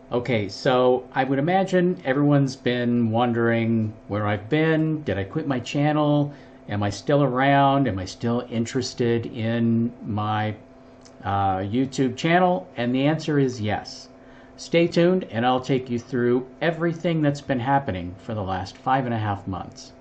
Okay, so I would imagine everyone's been wondering where I've been. Did I quit my channel? Am I still around? Am I still interested in my YouTube channel? And the answer is yes. Stay tuned, and I'll take you through everything that's been happening for the last 5.5 months.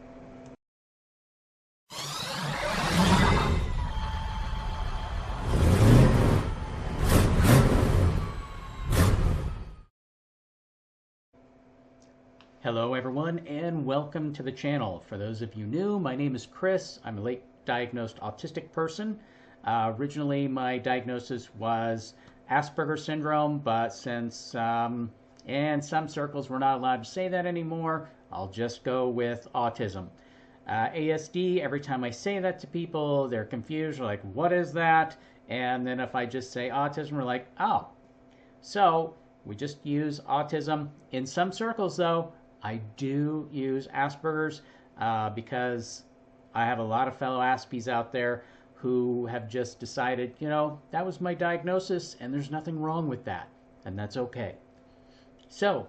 Hello, everyone, and welcome to the channel. For those of you new, my name is Chris. I'm a late diagnosed autistic person. Originally, my diagnosis was Asperger's syndrome, but since in some circles we're not allowed to say that anymore, I'll just go with autism. ASD, every time I say that to people, they're confused. They're like, what is that? And then if I just say autism, we're like, oh. So we just use autism. In some circles, though, I do use Asperger's because I have a lot of fellow Aspies out there who have just decided, that was my diagnosis and there's nothing wrong with that. And that's okay. So,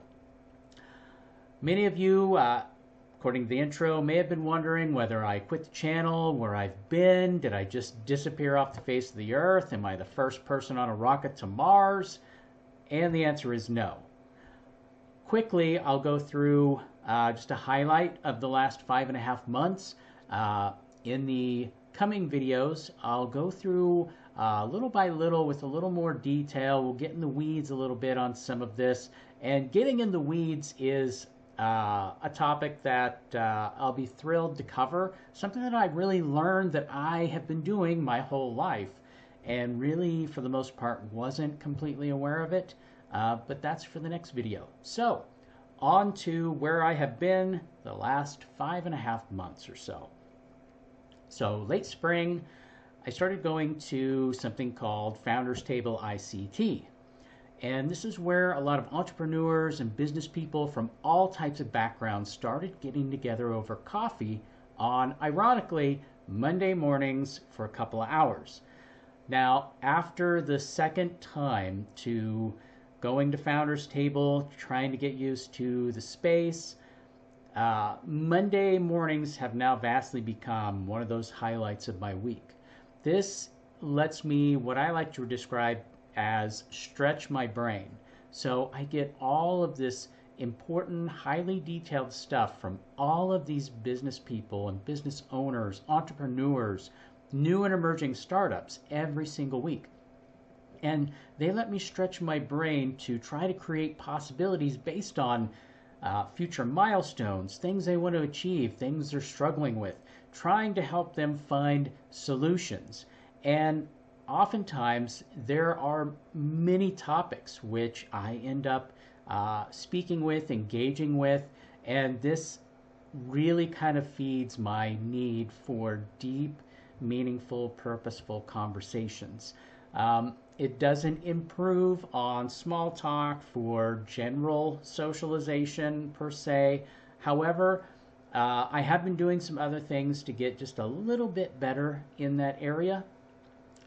many of you, according to the intro, may have been wondering whether I quit the channel, where I've been. Did I just disappear off the face of the earth? Am I the first person on a rocket to Mars? And the answer is no. Quickly, I'll go through just a highlight of the last 5.5 months. In the coming videos, I'll go through little by little with a little more detail. We'll get in the weeds a little bit on some of this. And getting in the weeds is a topic that I'll be thrilled to cover. Something that I really learned that I have been doing my whole life and really, for the most part, wasn't completely aware of it. But that's for the next video. So, on to where I have been the last 5.5 months or so. So, late spring, I started going to something called Founders Table ICT. And this is where a lot of entrepreneurs and business people from all types of backgrounds started getting together over coffee on, ironically, Monday mornings for a couple of hours. Now, after the second time to going to Founders Table, trying to get used to the space, Monday mornings have now vastly become one of those highlights of my week. This lets me, what I like to describe as, stretch my brain. So I get all of this important, highly detailed stuff from all of these business people and business owners, entrepreneurs, new and emerging startups every single week. And they let me stretch my brain to try to create possibilities based on future milestones, things they want to achieve, things they're struggling with, trying to help them find solutions. And oftentimes there are many topics which I end up speaking with, engaging with, and this really kind of feeds my need for deep, meaningful, purposeful conversations. It doesn't improve on small talk for general socialization per se. However, I have been doing some other things to get just a little bit better in that area.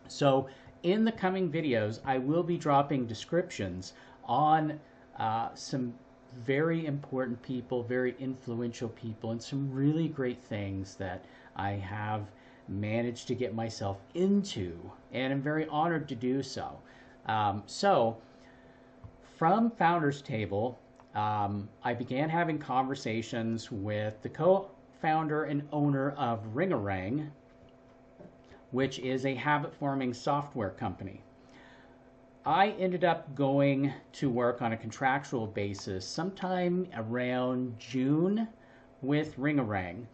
So in the coming videos, I will be dropping descriptions on some very important people, very influential people, and some really great things that I have managed to get myself into, and I'm very honored to do so. So, from Founders Table, I began having conversations with the co-founder and owner of Ringarang, which is a habit-forming software company. I ended up going to work on a contractual basis sometime around June with Ringarang,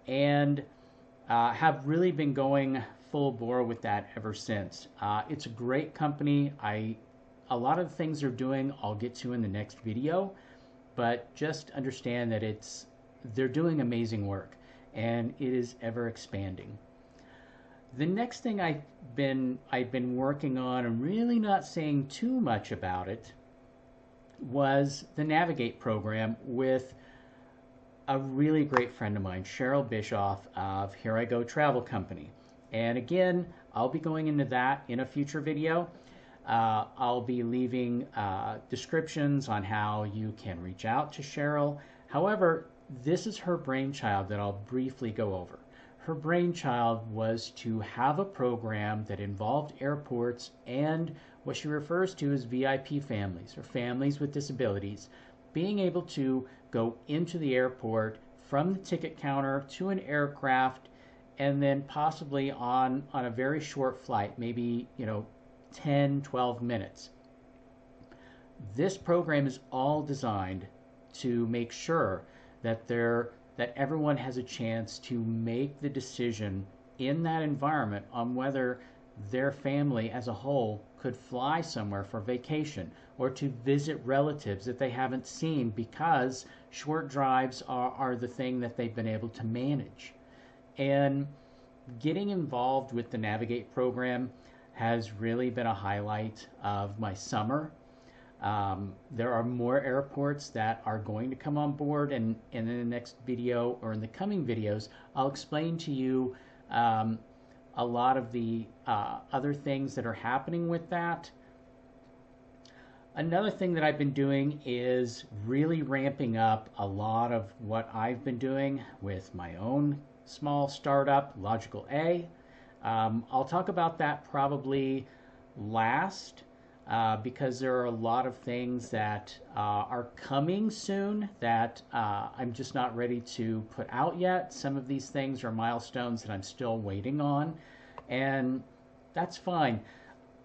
and have really been going full bore with that ever since. It's a great company. A lot of the things they're doing I'll get to in the next video, but just understand that they're doing amazing work and it is ever expanding. The next thing I've been working on and really not saying too much about it was the Navigate program with a really great friend of mine, Cheryl Bischoff of Here I Go Travel Company. And again, I'll be going into that in a future video. I'll be leaving descriptions on how you can reach out to Cheryl. However, this is her brainchild that I'll briefly go over. Her brainchild was to have a program that involved airports and what she refers to as VIP families, or families with disabilities, being able to go into the airport from the ticket counter to an aircraft, and then possibly on a very short flight, maybe 10, 12 minutes. This program is all designed to make sure that everyone has a chance to make the decision in that environment on whether their family as a whole could fly somewhere for vacation or to visit relatives that they haven't seen, because short drives are the thing that they've been able to manage. And getting involved with the Navigate program has really been a highlight of my summer. There are more airports that are going to come on board, and in the next video or in the coming videos, I'll explain to you a lot of the other things that are happening with that. Another thing that I've been doing is really ramping up a lot of what I've been doing with my own small startup, Logical A. I'll talk about that probably last, because there are a lot of things that are coming soon that I'm just not ready to put out yet. Some of these things are milestones that I'm still waiting on, and that's fine.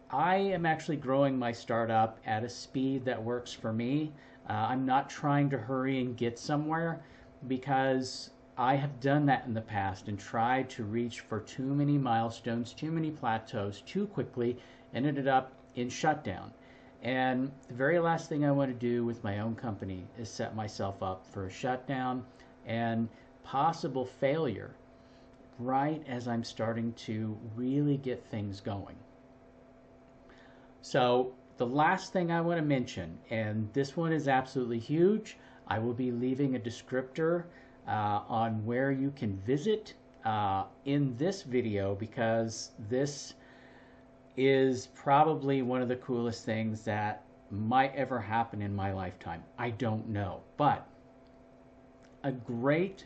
I am actually growing my startup at a speed that works for me. I'm not trying to hurry and get somewhere, because I have done that in the past and tried to reach for too many milestones, too many plateaus too quickly, and ended up in shutdown. And the very last thing I want to do with my own company is set myself up for a shutdown and possible failure right as I'm starting to really get things going. So the last thing I want to mention, and this one is absolutely huge, I will be leaving a descriptor on where you can visit in this video, because this is probably one of the coolest things that might ever happen in my lifetime. I don't know, but a great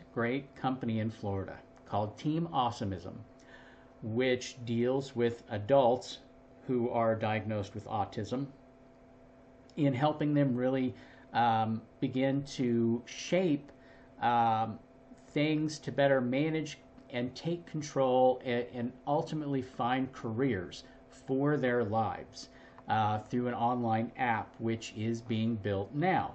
company in Florida called Team Awesomism, which deals with adults who are diagnosed with autism, in helping them really begin to shape things to better manage and take control, and ultimately find careers for their lives through an online app which is being built now.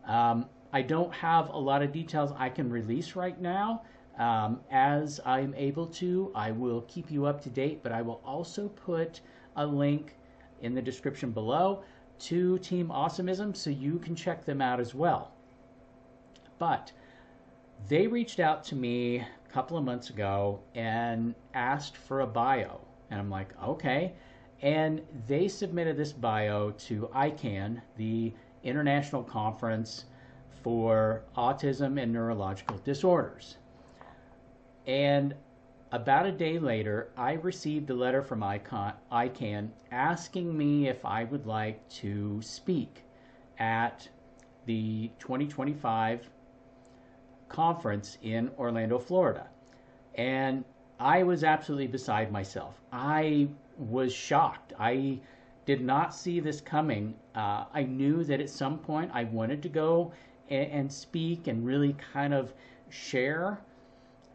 I don't have a lot of details I can release right now. As I'm able to, I will keep you up to date, but I will also put a link in the description below to Team Awesomism so you can check them out as well. But they reached out to me a couple of months ago and asked for a bio. And I'm like, okay. And they submitted this bio to ICANN, the International Conference for Autism and Neurological Disorders. And about a day later, I received a letter from ICANN asking me if I would like to speak at the 2025 conference in Orlando, Florida. And I was absolutely beside myself. I was shocked. I did not see this coming. I knew that at some point I wanted to go and speak and really kind of share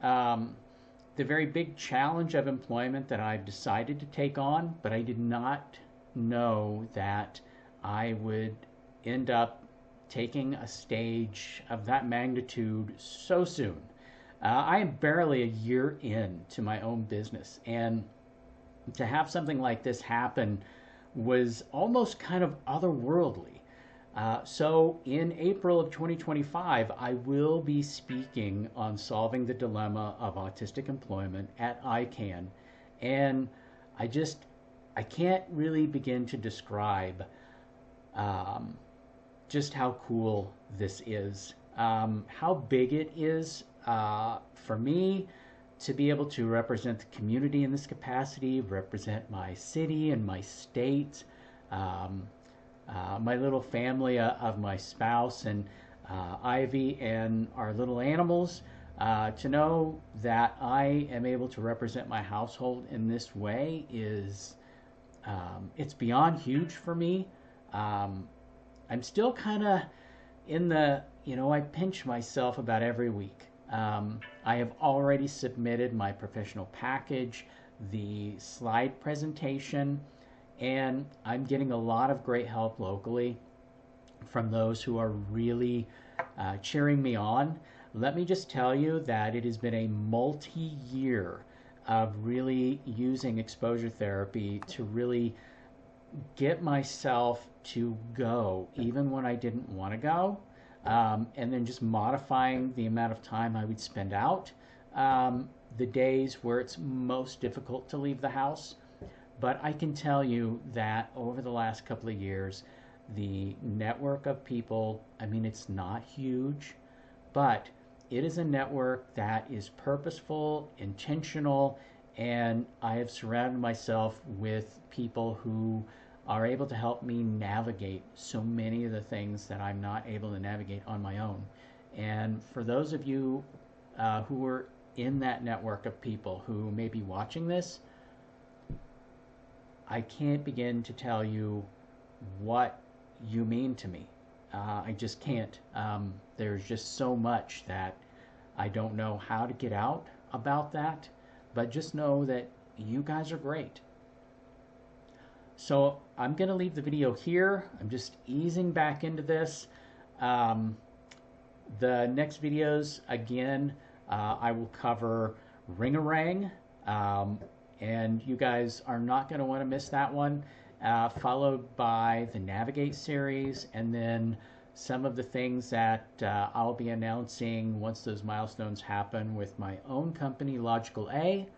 the very big challenge of employment that I've decided to take on, but I did not know that I would end up taking a stage of that magnitude so soon. I am barely a year into my own business, and to have something like this happen was almost kind of otherworldly. So in April of 2025, I will be speaking on solving the dilemma of autistic employment at ICANN. And I can't really begin to describe just how cool this is, how big it is for me to be able to represent the community in this capacity, represent my city and my state, my little family of my spouse and Ivy and our little animals, to know that I am able to represent my household in this way is it's beyond huge for me. I'm still kind of in the, I pinch myself about every week. I have already submitted my professional package, the slide presentation, and I'm getting a lot of great help locally from those who are really cheering me on. Let me just tell you that it has been a multi-year of really using exposure therapy to really get myself to go even when I didn't want to go, and then just modifying the amount of time I would spend out, the days where it's most difficult to leave the house. But I can tell you that over the last couple of years, the network of people, I mean, it's not huge, but it is a network that is purposeful, intentional, and I have surrounded myself with people who are able to help me navigate so many of the things that I'm not able to navigate on my own. And for those of you who are in that network of people who may be watching this, I can't begin to tell you what you mean to me. I just can't. There's just so much that I don't know how to get out about that, but just know that you guys are great. So I'm going to leave the video here. I'm just easing back into this. The next videos, again, I will cover Ring-A-Rang, and you guys are not going to want to miss that one, followed by the Navigate series, and then some of the things that I'll be announcing once those milestones happen with my own company, Logical A.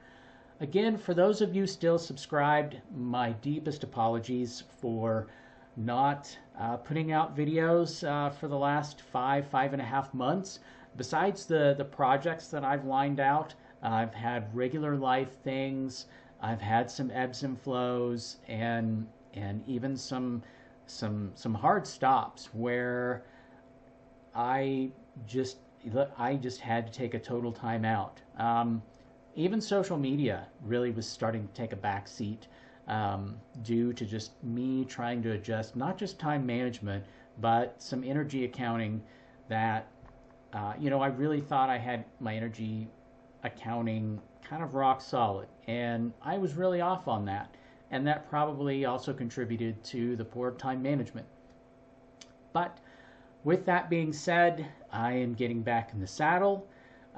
Again, for those of you still subscribed, my deepest apologies for not putting out videos for the last 5.5 months. Besides the projects that I've lined out, I've had regular life things, I've had some ebbs and flows, and even some hard stops where I just had to take a total time out. Even social media really was starting to take a back seat due to just me trying to adjust not just time management, but some energy accounting that, I really thought I had my energy accounting kind of rock solid, and I was really off on that. And that probably also contributed to the poor time management. But with that being said, I am getting back in the saddle.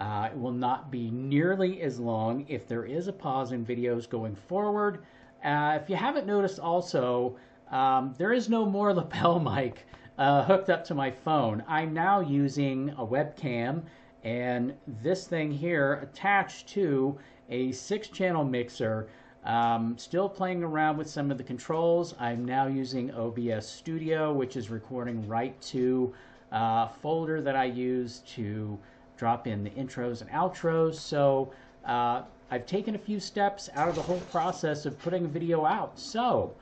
It will not be nearly as long if there is a pause in videos going forward. If you haven't noticed also, there is no more lapel mic hooked up to my phone. I'm now using a webcam and this thing here attached to a 6-channel mixer. Still playing around with some of the controls. I'm now using OBS Studio, which is recording right to a folder that I use to drop in the intros and outros. So I've taken a few steps out of the whole process of putting a video out. So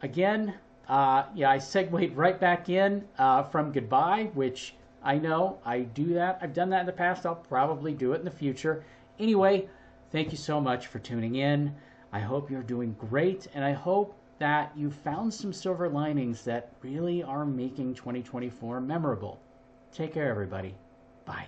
again, I segued right back in from goodbye, which I know I do that. I've done that in the past. I'll probably do it in the future. Anyway, thank you so much for tuning in. I hope you're doing great, and I hope that you found some silver linings that really are making 2024 memorable. Take care, everybody. Bye.